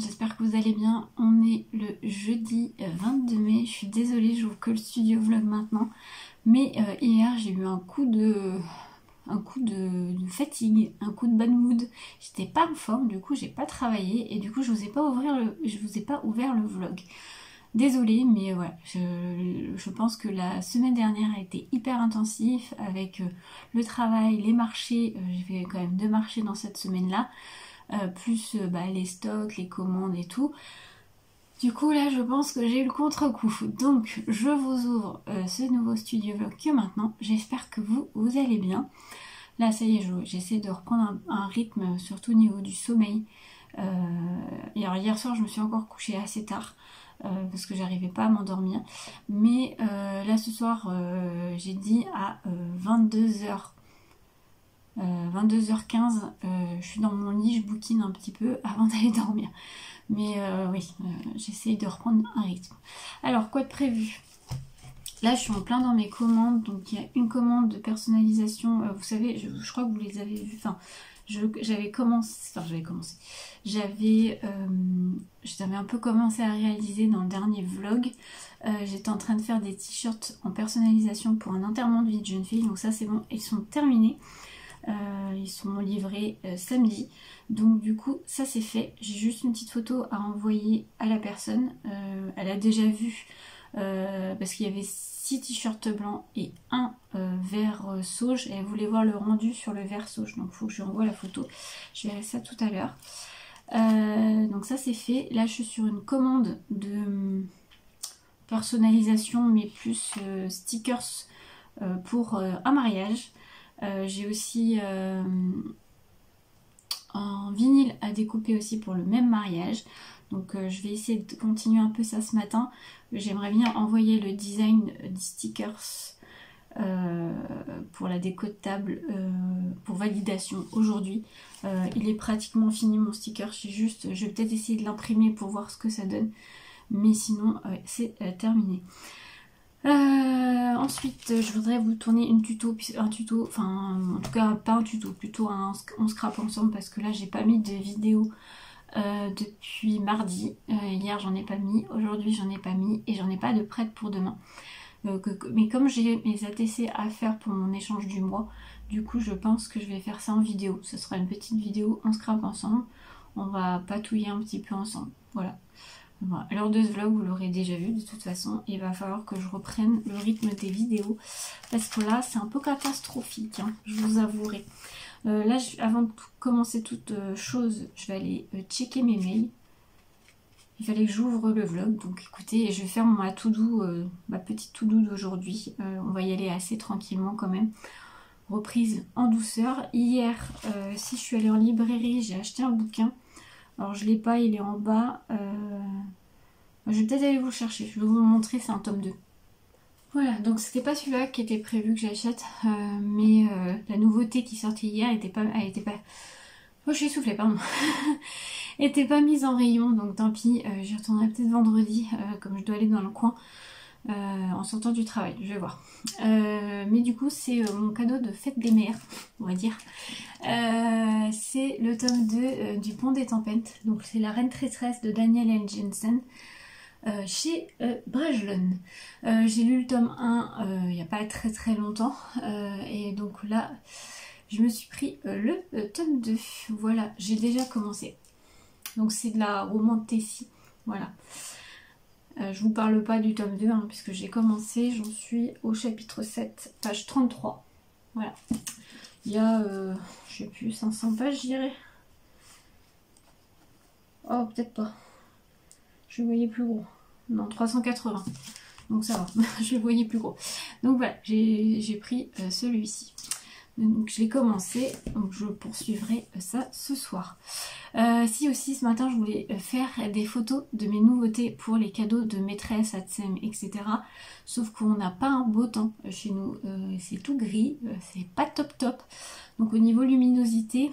monde, j'espère que vous allez bien. On est le jeudi 22 mai, je suis désolée, j'ouvre que le studio vlog maintenant. Mais hier j'ai eu un coup de fatigue, un coup de bad mood. J'étais pas en forme, du coup j'ai pas travaillé et du coup je vous ai pas ouvert le vlog. Désolée, mais voilà, je pense que la semaine dernière a été hyper intensive avec le travail, les marchés. J'ai fait quand même 2 marchés dans cette semaine-là. Plus les stocks, les commandes et tout. Du coup là je pense que j'ai eu le contre-coup. Donc je vous ouvre ce nouveau studio vlog que maintenant. J'espère que vous allez bien. Là ça y est, j'essaie de reprendre un rythme, surtout au niveau du sommeil. Et alors hier soir je me suis encore couchée assez tard. Parce que j'arrivais pas à m'endormir. Mais là ce soir j'ai dit à 22h15, je suis dans mon lit, je bouquine un petit peu avant d'aller dormir. Mais oui, j'essaye de reprendre un rythme. Alors, quoi de prévu? Là, je suis en plein dans mes commandes. Donc, il y a une commande de personnalisation. Vous savez, je crois que vous les avez vues. Enfin, j'avais commencé. J'avais un peu commencé à réaliser dans le dernier vlog. J'étais en train de faire des t-shirts en personnalisation pour un enterrement de vie de jeune fille. Donc ça, c'est bon. Ils sont terminés. Ils sont livrés samedi, donc du coup ça c'est fait. J'ai juste une petite photo à envoyer à la personne. Elle a déjà vu parce qu'il y avait 6 t-shirts blancs et un vert sauge et elle voulait voir le rendu sur le vert sauge, donc il faut que je lui envoie la photo. Je verrai ça tout à l'heure. Donc ça c'est fait. Là je suis sur une commande de personnalisation mais plus stickers pour un mariage. J'ai aussi un vinyle à découper aussi pour le même mariage. Donc je vais essayer de continuer un peu ça ce matin. J'aimerais bien envoyer le design des stickers pour la déco de table pour validation aujourd'hui. Il est pratiquement fini mon sticker. Je vais peut-être essayer de l'imprimer pour voir ce que ça donne. Mais sinon c'est terminé. Ensuite je voudrais vous tourner un tuto, enfin en tout cas pas un tuto, plutôt on scrape ensemble parce que là j'ai pas mis de vidéo depuis mardi. Hier j'en ai pas mis, aujourd'hui j'en ai pas mis et j'en ai pas de prête pour demain. Mais comme j'ai mes ATC à faire pour mon échange du mois, du coup je pense que je vais faire ça en vidéo. Ce sera une petite vidéo, on scrape ensemble, on va patouiller un petit peu ensemble, voilà. Voilà. Lors de ce vlog, vous l'aurez déjà vu de toute façon, il va falloir que je reprenne le rythme des vidéos parce que là c'est un peu catastrophique, hein, je vous avouerai. Là, avant de commencer toute chose, je vais aller checker mes mails. Il fallait que j'ouvre le vlog, donc écoutez, je vais faire ma petite to-do d'aujourd'hui. On va y aller assez tranquillement quand même. Reprise en douceur. Hier, si je suis allée en librairie, j'ai acheté un bouquin. Alors je l'ai pas, il est en bas. Je vais peut-être aller vous le chercher. Je vais vous le montrer, c'est un tome 2. Voilà, donc c'était pas celui-là qui était prévu que j'achète, mais la nouveauté qui sortait hier était pas. Oh, je suis essoufflée, pardon. était pas mise en rayon, donc tant pis. J'y retournerai peut-être vendredi, comme je dois aller dans le coin. En sortant du travail, je vais voir. Mais du coup c'est mon cadeau de fête des mères, on va dire. C'est le tome 2 du Pont des Tempêtes. Donc c'est La Reine Traîtresse de Daniel L. Jensen chez Brajlon. J'ai lu le tome 1 il n'y a pas très très longtemps. Et donc là je me suis pris le tome 2. Voilà, j'ai déjà commencé. Donc c'est de la romantécie. Voilà. Je vous parle pas du tome 2 hein, puisque j'ai commencé, j'en suis au chapitre 7, page 33. Voilà. Il y a, je sais plus, 500 pages, je dirais. Oh, peut-être pas. Je le voyais plus gros. Non, 380. Donc ça va, je le voyais plus gros. Donc voilà, j'ai pris celui-ci. Donc je l'ai commencé, donc je poursuivrai ça ce soir. Si aussi ce matin je voulais faire des photos de mes nouveautés pour les cadeaux de maîtresse, ATSEM, etc. Sauf qu'on n'a pas un beau temps chez nous, c'est tout gris, c'est pas top top. Donc au niveau luminosité,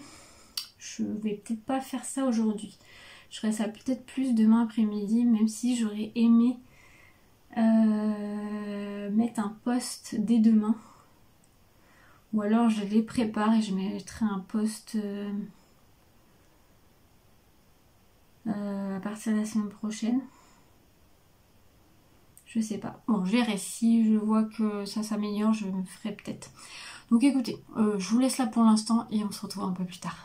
je vais peut-être pas faire ça aujourd'hui. Je ferai ça peut-être plus demain après-midi, même si j'aurais aimé mettre un post dès demain. Ou alors je les prépare et je mettrai un post à partir de la semaine prochaine. Je sais pas. Bon, je verrai. Si je vois que ça s'améliore, je me ferai peut-être. Donc écoutez, je vous laisse là pour l'instant et on se retrouve un peu plus tard.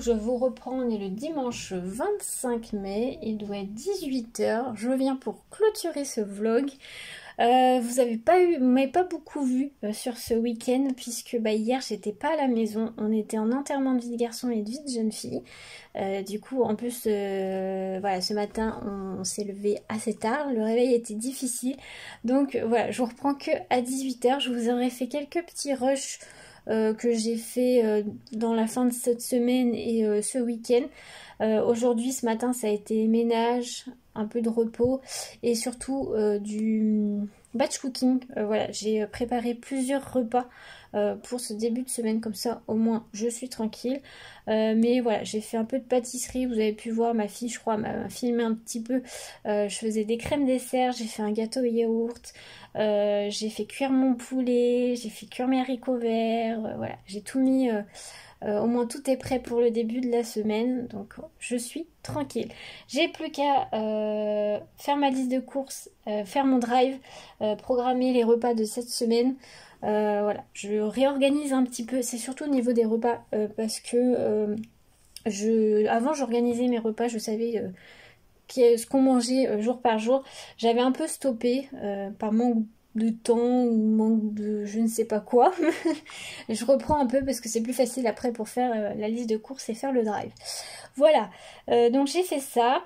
je vous reprends, on est le dimanche 25 mai, il doit être 18 h. Je viens pour clôturer ce vlog. Vous m'avez pas beaucoup vu sur ce week-end puisque hier j'étais pas à la maison, on était en enterrement de vie de garçon et de vie de jeune fille. Du coup en plus voilà, ce matin on s'est levé assez tard, le réveil était difficile, donc voilà, je vous reprends que à 18 h. Je vous aurais fait quelques petits rushs que j'ai fait dans la fin de cette semaine et ce week-end. Aujourd'hui, ce matin, ça a été ménage, un peu de repos et surtout du batch cooking. Voilà, j'ai préparé plusieurs repas pour ce début de semaine, comme ça au moins je suis tranquille. Mais voilà, j'ai fait un peu de pâtisserie, vous avez pu voir, ma fille je crois m'a filmé un petit peu. Je faisais des crèmes dessert, j'ai fait un gâteau au yaourt, j'ai fait cuire mon poulet, j'ai fait cuire mes haricots verts, voilà, j'ai tout mis... au moins tout est prêt pour le début de la semaine, donc je suis tranquille. J'ai plus qu'à faire ma liste de courses, faire mon drive, programmer les repas de cette semaine. Voilà, je réorganise un petit peu, c'est surtout au niveau des repas parce que avant j'organisais mes repas, je savais ce qu'on mangeait jour par jour. J'avais un peu stoppé par manque de temps ou manque de je ne sais pas quoi. Je reprends un peu parce que c'est plus facile après pour faire la liste de courses et faire le drive. Voilà, donc j'ai fait ça.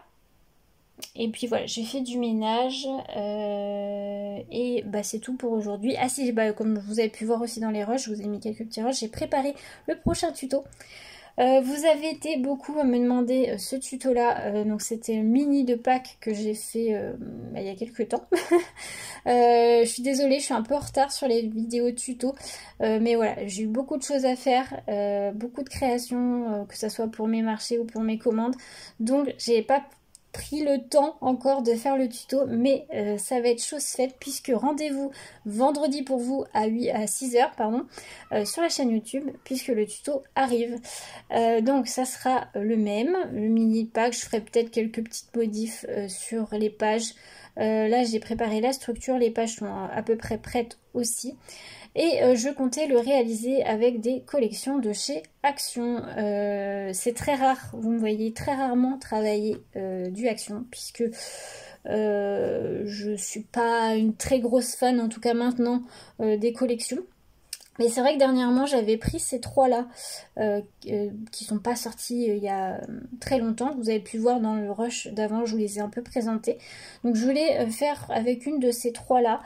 Et puis voilà, j'ai fait du ménage et c'est tout pour aujourd'hui. Ah si, comme vous avez pu voir aussi dans les rushs, je vous ai mis quelques petits rushs, j'ai préparé le prochain tuto. Vous avez été beaucoup à me demander ce tuto là, donc c'était un mini de Pâques que j'ai fait il y a quelques temps. Je suis désolée, je suis un peu en retard sur les vidéos tuto, mais voilà, j'ai eu beaucoup de choses à faire, beaucoup de créations, que ce soit pour mes marchés ou pour mes commandes, donc j'ai pas pris le temps encore de faire le tuto, mais ça va être chose faite puisque rendez-vous vendredi pour vous à 6 h pardon, sur la chaîne YouTube puisque le tuto arrive. Donc ça sera le même, le mini pack. Je ferai peut-être quelques petites modifs sur les pages. Là j'ai préparé la structure, les pages sont à peu près prêtes aussi. Et je comptais le réaliser avec des collections de chez Action. C'est très rare, vous me voyez très rarement travailler du Action, puisque je suis pas une très grosse fan, en tout cas maintenant, des collections. Mais c'est vrai que dernièrement j'avais pris ces trois là qui sont pas sortis il y a très longtemps. Vous avez pu voir dans le rush d'avant, je vous les ai un peu présentés. Donc je voulais faire avec une de ces trois là.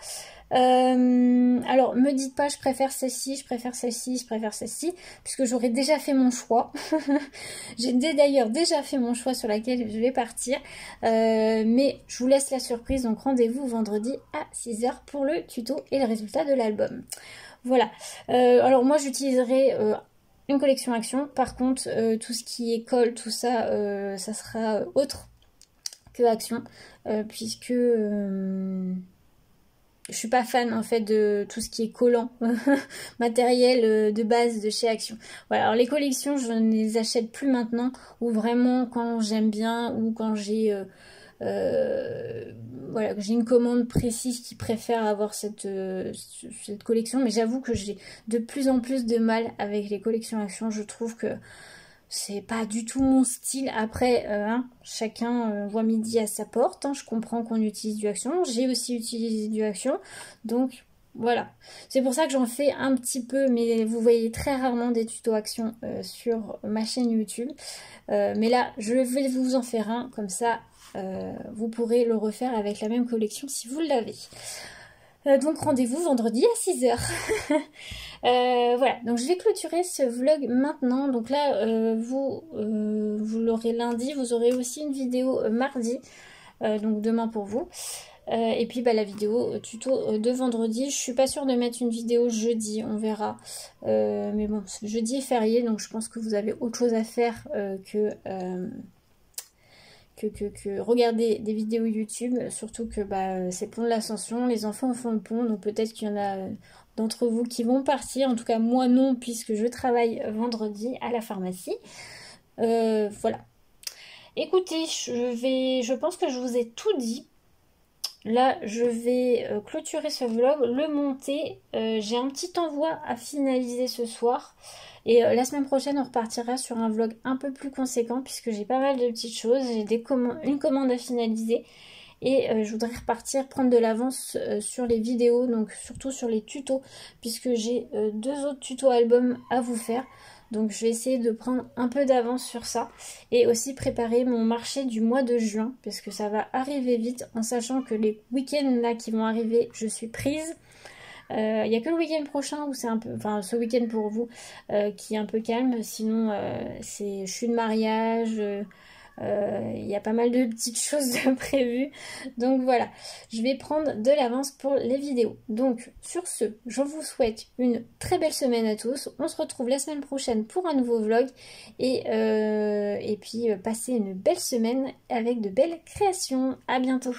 Alors me dites pas je préfère celle-ci, je préfère celle-ci, je préfère celle-ci, puisque j'aurais déjà fait mon choix. J'ai d'ailleurs déjà fait mon choix sur laquelle je vais partir, mais je vous laisse la surprise, donc rendez-vous vendredi à 6 h pour le tuto et le résultat de l'album. Voilà, alors moi j'utiliserai une collection Action, par contre tout ce qui est colle, tout ça, ça sera autre que Action, puisque... je suis pas fan en fait de tout ce qui est collant, matériel de base de chez Action. Voilà, alors les collections je ne les achète plus maintenant, ou vraiment quand j'aime bien ou quand j'ai voilà, que j'ai une commande précise qui préfère avoir cette collection. Mais j'avoue que j'ai de plus en plus de mal avec les collections Action. Je trouve que c'est pas du tout mon style. Après, chacun voit midi à sa porte. Je comprends qu'on utilise du Action. J'ai aussi utilisé du Action. Donc voilà. C'est pour ça que j'en fais un petit peu. Mais vous voyez très rarement des tutos Action sur ma chaîne YouTube. Mais là, je vais vous en faire un. Comme ça, vous pourrez le refaire avec la même collection si vous l'avez. Donc rendez-vous vendredi à 6 h. Voilà, donc je vais clôturer ce vlog maintenant. Donc là, vous l'aurez lundi, vous aurez aussi une vidéo mardi, donc demain pour vous. Et puis la vidéo tuto de vendredi. Je suis pas sûre de mettre une vidéo jeudi, on verra. Mais bon, jeudi est férié, donc je pense que vous avez autre chose à faire que regarder des vidéos YouTube, surtout que c'est pont de l'Ascension, les enfants font le pont, donc peut-être qu'il y en a d'entre vous qui vont partir, en tout cas moi non, puisque je travaille vendredi à la pharmacie. Voilà. Écoutez, je pense que je vous ai tout dit. là, je vais clôturer ce vlog, le monter. J'ai un petit envoi à finaliser ce soir. Et la semaine prochaine, on repartira sur un vlog un peu plus conséquent puisque j'ai pas mal de petites choses. J'ai une commande à finaliser. Et je voudrais repartir, prendre de l'avance sur les vidéos, donc surtout sur les tutos, puisque j'ai 2 autres tutos albums à vous faire. Donc je vais essayer de prendre un peu d'avance sur ça. Et aussi préparer mon marché du mois de juin, parce que ça va arriver vite, en sachant que les week-ends là qui vont arriver, je suis prise. Il n'y a que le week-end prochain où c'est un peu, enfin ce week-end pour vous, qui est un peu calme. Sinon, je suis de mariage. Il y a pas mal de petites choses de prévues. Donc voilà, je vais prendre de l'avance pour les vidéos. Donc sur ce, je vous souhaite une très belle semaine à tous. On se retrouve la semaine prochaine pour un nouveau vlog. Et puis passez une belle semaine avec de belles créations. À bientôt.